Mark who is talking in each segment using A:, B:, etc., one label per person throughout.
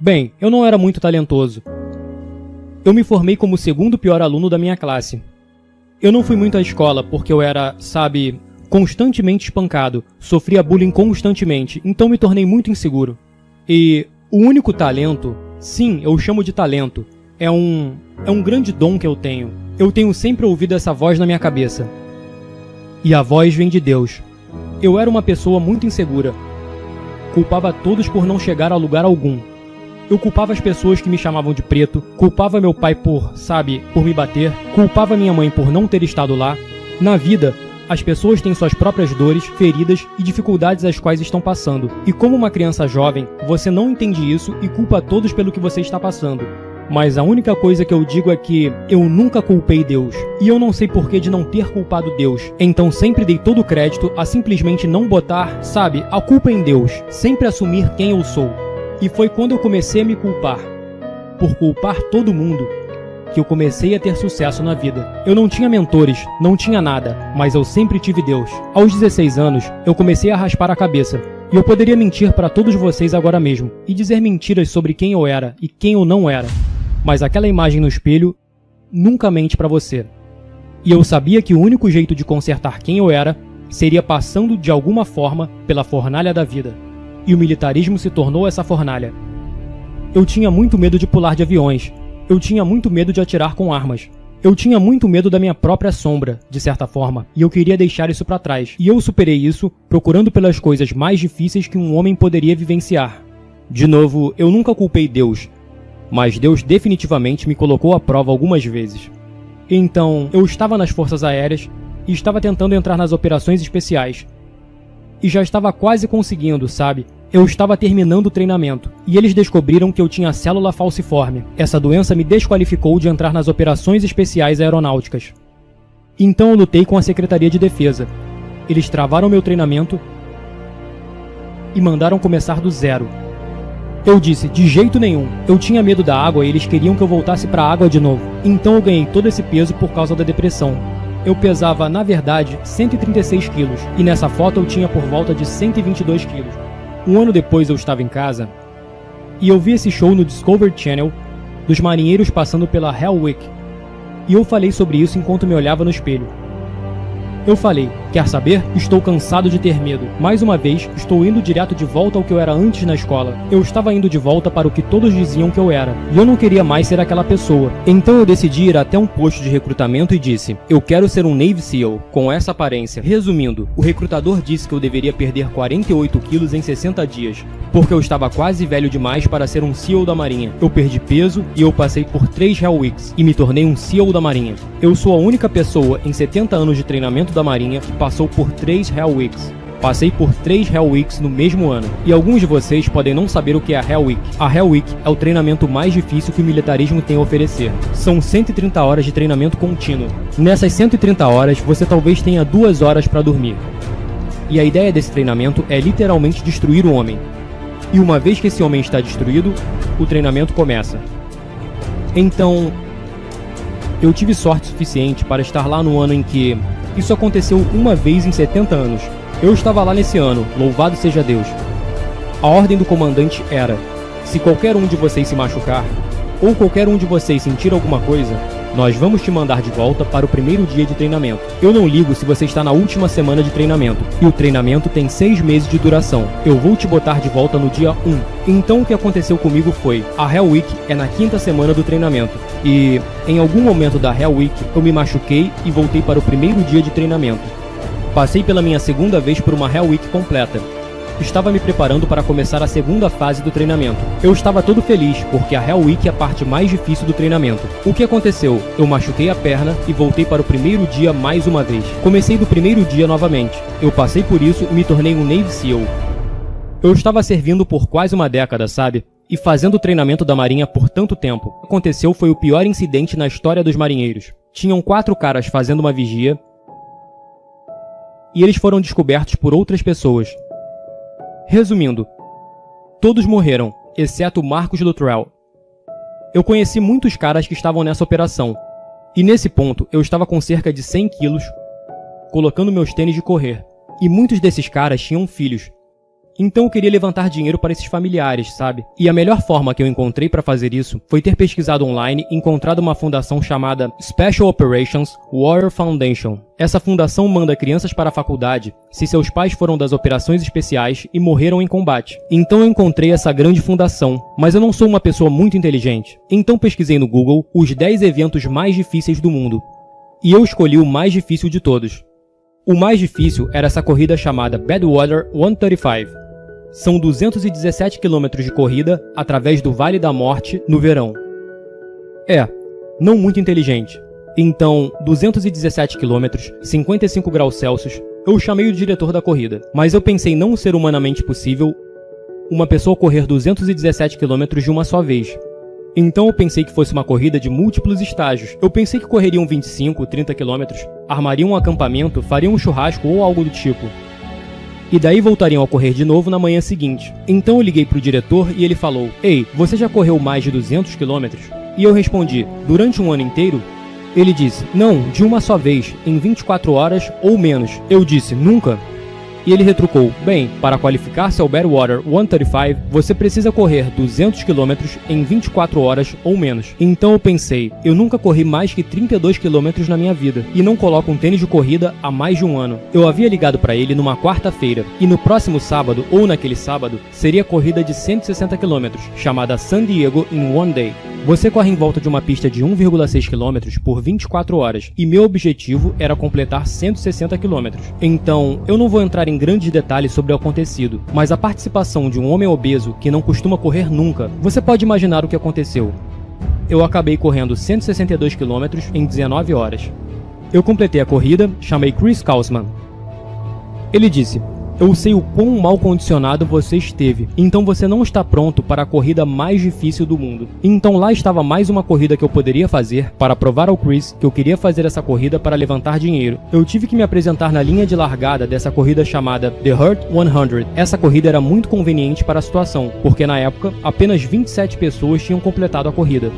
A: Bem, eu não era muito talentoso. Eu me formei como o segundo pior aluno da minha classe. Eu não fui muito à escola porque eu era, sabe, constantemente espancado, sofria bullying constantemente, então me tornei muito inseguro. E o único talento, sim, eu chamo de talento, é um grande dom que eu tenho. Eu tenho sempre ouvido essa voz na minha cabeça. E a voz vem de Deus. Eu era uma pessoa muito insegura. Culpava todos por não chegar a lugar algum. Eu culpava as pessoas que me chamavam de preto, culpava meu pai por me bater, culpava minha mãe por não ter estado lá. Na vida, as pessoas têm suas próprias dores, feridas e dificuldades às quais estão passando. E como uma criança jovem, você não entende isso e culpa todos pelo que você está passando. Mas a única coisa que eu digo é que eu nunca culpei Deus. E eu não sei porquê de não ter culpado Deus. Então sempre dei todo o crédito a simplesmente não botar, a culpa em Deus. Sempre assumir quem eu sou. E foi quando eu comecei a me culpar, por culpar todo mundo, que eu comecei a ter sucesso na vida. Eu não tinha mentores, não tinha nada, mas eu sempre tive Deus. Aos 16 anos, eu comecei a raspar a cabeça. E eu poderia mentir para todos vocês agora mesmo, e dizer mentiras sobre quem eu era e quem eu não era. Mas aquela imagem no espelho nunca mente para você. E eu sabia que o único jeito de consertar quem eu era seria passando de alguma forma pela fornalha da vida. E o militarismo se tornou essa fornalha. Eu tinha muito medo de pular de aviões. Eu tinha muito medo de atirar com armas. Eu tinha muito medo da minha própria sombra, de certa forma, e eu queria deixar isso para trás. E eu superei isso procurando pelas coisas mais difíceis que um homem poderia vivenciar. De novo, eu nunca culpei Deus, mas Deus definitivamente me colocou à prova algumas vezes. Então, eu estava nas Forças Aéreas e estava tentando entrar nas operações especiais. E já estava quase conseguindo, Eu estava terminando o treinamento, e eles descobriram que eu tinha célula falciforme. Essa doença me desqualificou de entrar nas operações especiais aeronáuticas. Então eu lutei com a Secretaria de Defesa. Eles travaram meu treinamento e mandaram começar do zero. Eu disse, de jeito nenhum. Eu tinha medo da água e eles queriam que eu voltasse para a água de novo. Então eu ganhei todo esse peso por causa da depressão. Eu pesava, na verdade, 136 quilos, e nessa foto eu tinha por volta de 122 quilos. Um ano depois eu estava em casa, e eu vi esse show no Discovery Channel, dos marinheiros passando pela Hell Week, e eu falei sobre isso enquanto me olhava no espelho. Eu falei, quer saber? Estou cansado de ter medo. Mais uma vez, estou indo direto de volta ao que eu era antes na escola. Eu estava indo de volta para o que todos diziam que eu era. E eu não queria mais ser aquela pessoa. Então eu decidi ir até um posto de recrutamento e disse, eu quero ser um Navy SEAL, com essa aparência. Resumindo, o recrutador disse que eu deveria perder 48 quilos em 60 dias, porque eu estava quase velho demais para ser um SEAL da Marinha. Eu perdi peso e eu passei por 3 Hell Weeks e me tornei um SEAL da Marinha. Eu sou a única pessoa em 70 anos de treinamento da Marinha que passou por 3 Hell Weeks. Passei por 3 Hell Weeks no mesmo ano. E alguns de vocês podem não saber o que é a Hell Week. A Hell Week é o treinamento mais difícil que o militarismo tem a oferecer. São 130 horas de treinamento contínuo. Nessas 130 horas, você talvez tenha 2 horas para dormir. E a ideia desse treinamento é literalmente destruir o homem. E uma vez que esse homem está destruído, o treinamento começa. Então, eu tive sorte suficiente para estar lá no ano em que isso aconteceu uma vez em 70 anos. Eu estava lá nesse ano, louvado seja Deus. A ordem do comandante era, se qualquer um de vocês se machucar, ou qualquer um de vocês sentir alguma coisa, nós vamos te mandar de volta para o primeiro dia de treinamento. Eu não ligo se você está na última semana de treinamento, e o treinamento tem 6 meses de duração. Eu vou te botar de volta no dia 1. Então o que aconteceu comigo foi, a Hell Week é na 5ª semana do treinamento, e em algum momento da Hell Week eu me machuquei e voltei para o primeiro dia de treinamento. Passei pela minha segunda vez por uma Hell Week completa. Estava me preparando para começar a segunda fase do treinamento. Eu estava todo feliz, porque a Hell Week é a parte mais difícil do treinamento. O que aconteceu? Eu machuquei a perna e voltei para o primeiro dia mais uma vez. Comecei do primeiro dia novamente. Eu passei por isso e me tornei um Navy SEAL. Eu estava servindo por quase uma década, E fazendo o treinamento da Marinha por tanto tempo. O que aconteceu foi o pior incidente na história dos marinheiros. Tinham 4 caras fazendo uma vigia, e eles foram descobertos por outras pessoas. Resumindo, todos morreram, exceto Marcus Luttrell. Eu conheci muitos caras que estavam nessa operação, e nesse ponto eu estava com cerca de 100 quilos, colocando meus tênis de correr, e muitos desses caras tinham filhos. Então eu queria levantar dinheiro para esses familiares, sabe? E a melhor forma que eu encontrei para fazer isso foi ter pesquisado online e encontrado uma fundação chamada Special Operations Warrior Foundation. Essa fundação manda crianças para a faculdade se seus pais foram das operações especiais e morreram em combate. Então eu encontrei essa grande fundação, mas eu não sou uma pessoa muito inteligente. Então pesquisei no Google os 10 eventos mais difíceis do mundo. E eu escolhi o mais difícil de todos. O mais difícil era essa corrida chamada Badwater 135. São 217 km de corrida através do Vale da Morte no verão. Não muito inteligente. Então, 217 km, 55 graus Celsius, eu chamei o diretor da corrida. Mas eu pensei não ser humanamente possível uma pessoa correr 217 km de uma só vez. Então eu pensei que fosse uma corrida de múltiplos estágios. Eu pensei que correriam 25, 30 km, armariam um acampamento, fariam um churrasco ou algo do tipo. E daí voltariam a correr de novo na manhã seguinte. Então eu liguei pro diretor e ele falou: "Ei, você já correu mais de 200 km?" E eu respondi: "Durante um ano inteiro?" Ele disse: "Não, de uma só vez, em 24 horas ou menos." Eu disse: "Nunca?" E ele retrucou: "Bem, para qualificar-se ao Badwater 135, você precisa correr 200 km em 24 horas ou menos." Então eu pensei, eu nunca corri mais que 32 km na minha vida, e não coloco um tênis de corrida há mais de um ano. Eu havia ligado para ele numa quarta-feira, e no próximo sábado, ou naquele sábado, seria corrida de 160 km, chamada San Diego in One Day. Você corre em volta de uma pista de 1,6 km por 24 horas, e meu objetivo era completar 160 km. Então, eu não vou entrar em grandes detalhes sobre o acontecido, mas a participação de um homem obeso que não costuma correr nunca, você pode imaginar o que aconteceu. Eu acabei correndo 162 km em 19 horas. Eu completei a corrida, chamei Chris Kausman. Ele disse: "Eu sei o quão mal condicionado você esteve, então você não está pronto para a corrida mais difícil do mundo." Então lá estava mais uma corrida que eu poderia fazer para provar ao Chris que eu queria fazer essa corrida para levantar dinheiro. Eu tive que me apresentar na linha de largada dessa corrida chamada The Hurt 100. Essa corrida era muito conveniente para a situação, porque na época apenas 27 pessoas tinham completado a corrida.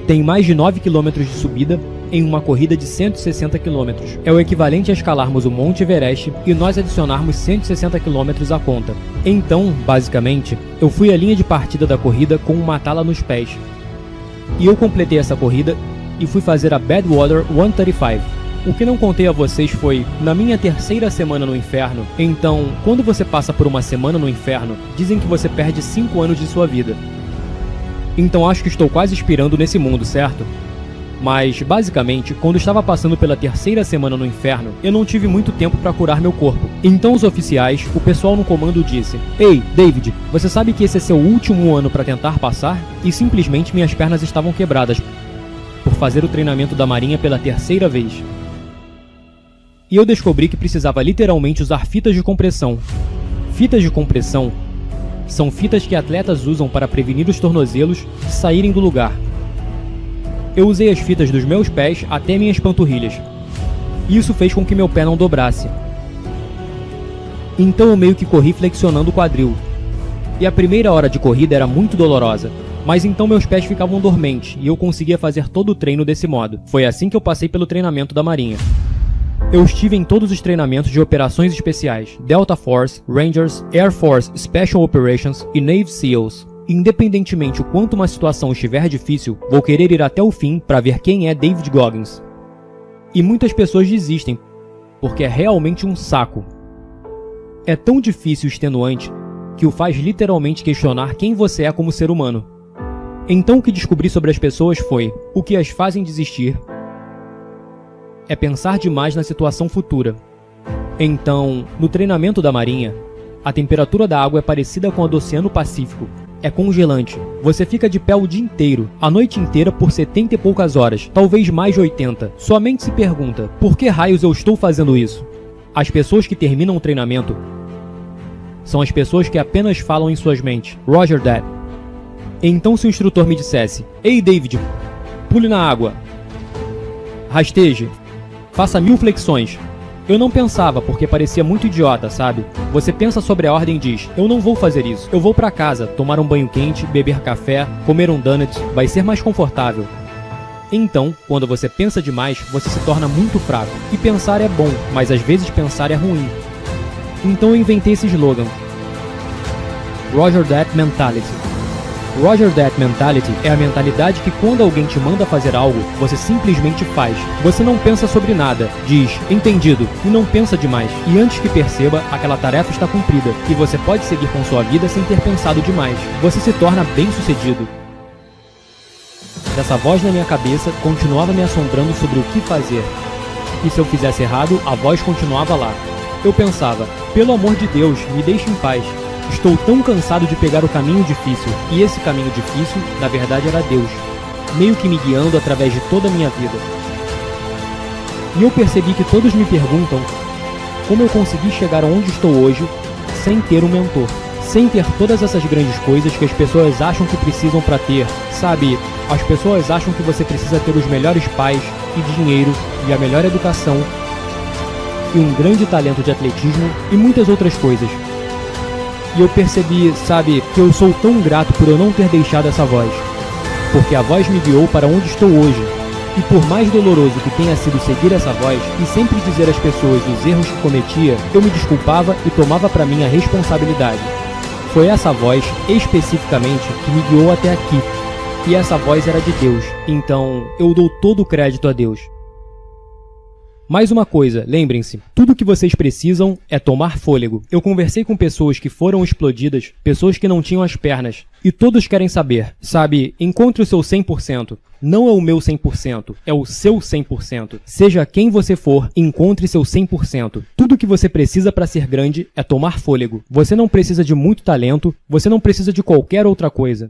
A: Tem mais de 9 km de subida em uma corrida de 160 km. É o equivalente a escalarmos o Monte Everest e nós adicionarmos 160 km à conta. Então, basicamente, eu fui à linha de partida da corrida com uma tala nos pés. E eu completei essa corrida e fui fazer a Badwater 135. O que não contei a vocês foi, na minha terceira semana no inferno, então, quando você passa por uma semana no inferno, dizem que você perde 5 anos de sua vida. Então acho que estou quase expirando nesse mundo, certo? Mas, basicamente, quando estava passando pela terceira semana no inferno, eu não tive muito tempo para curar meu corpo. Então os oficiais, o pessoal no comando disse: "Ei, David, você sabe que esse é seu último ano para tentar passar?" E simplesmente minhas pernas estavam quebradas por fazer o treinamento da marinha pela terceira vez. E eu descobri que precisava literalmente usar fitas de compressão. Fitas de compressão são fitas que atletas usam para prevenir os tornozelos de saírem do lugar. Eu usei as fitas dos meus pés até minhas panturrilhas. Isso fez com que meu pé não dobrasse. Então eu meio que corri flexionando o quadril. E a primeira hora de corrida era muito dolorosa, mas então meus pés ficavam dormentes e eu conseguia fazer todo o treino desse modo. Foi assim que eu passei pelo treinamento da Marinha. Eu estive em todos os treinamentos de operações especiais, Delta Force, Rangers, Air Force Special Operations e Navy SEALs. Independentemente o quanto uma situação estiver difícil, vou querer ir até o fim para ver quem é David Goggins. E muitas pessoas desistem, porque é realmente um saco. É tão difícil e extenuante que o faz literalmente questionar quem você é como ser humano. Então o que descobri sobre as pessoas foi: o que as fazem desistir é pensar demais na situação futura. Então, no treinamento da Marinha, a temperatura da água é parecida com a do Oceano Pacífico. É congelante. Você fica de pé o dia inteiro, a noite inteira por 70 e poucas horas, talvez mais de 80. Sua mente se pergunta: por que raios eu estou fazendo isso? As pessoas que terminam o treinamento são as pessoas que apenas falam em suas mentes. Roger that. Então se o instrutor me dissesse: "Ei David, pule na água, rasteje, faça 1000 flexões", eu não pensava, porque parecia muito idiota, sabe? Você pensa sobre a ordem e diz: "Eu não vou fazer isso. Eu vou pra casa, tomar um banho quente, beber café, comer um donut, vai ser mais confortável." Então, quando você pensa demais, você se torna muito fraco. E pensar é bom, mas às vezes pensar é ruim. Então eu inventei esse slogan: Roger That Mentality. Roger That Mentality é a mentalidade que quando alguém te manda fazer algo, você simplesmente faz. Você não pensa sobre nada, diz, entendido, e não pensa demais. E antes que perceba, aquela tarefa está cumprida, e você pode seguir com sua vida sem ter pensado demais. Você se torna bem-sucedido. Essa voz na minha cabeça continuava me assombrando sobre o que fazer. E se eu fizesse errado, a voz continuava lá. Eu pensava, pelo amor de Deus, me deixe em paz. Estou tão cansado de pegar o caminho difícil, e esse caminho difícil, na verdade, era Deus, meio que me guiando através de toda a minha vida. E eu percebi que todos me perguntam como eu consegui chegar onde estou hoje sem ter um mentor, sem ter todas essas grandes coisas que as pessoas acham que precisam para ter. Sabe, as pessoas acham que você precisa ter os melhores pais e dinheiro e a melhor educação e um grande talento de atletismo e muitas outras coisas. E eu percebi, sabe, que eu sou tão grato por eu não ter deixado essa voz. Porque a voz me guiou para onde estou hoje. E por mais doloroso que tenha sido seguir essa voz e sempre dizer às pessoas os erros que cometia, eu me desculpava e tomava para mim a responsabilidade. Foi essa voz, especificamente, que me guiou até aqui. E essa voz era de Deus. Então, eu dou todo o crédito a Deus. Mais uma coisa, lembrem-se, tudo que vocês precisam é tomar fôlego. Eu conversei com pessoas que foram explodidas, pessoas que não tinham as pernas, e todos querem saber, sabe, encontre o seu 100%. Não é o meu 100%, é o seu 100%. Seja quem você for, encontre seu 100%. Tudo que você precisa para ser grande é tomar fôlego. Você não precisa de muito talento, você não precisa de qualquer outra coisa.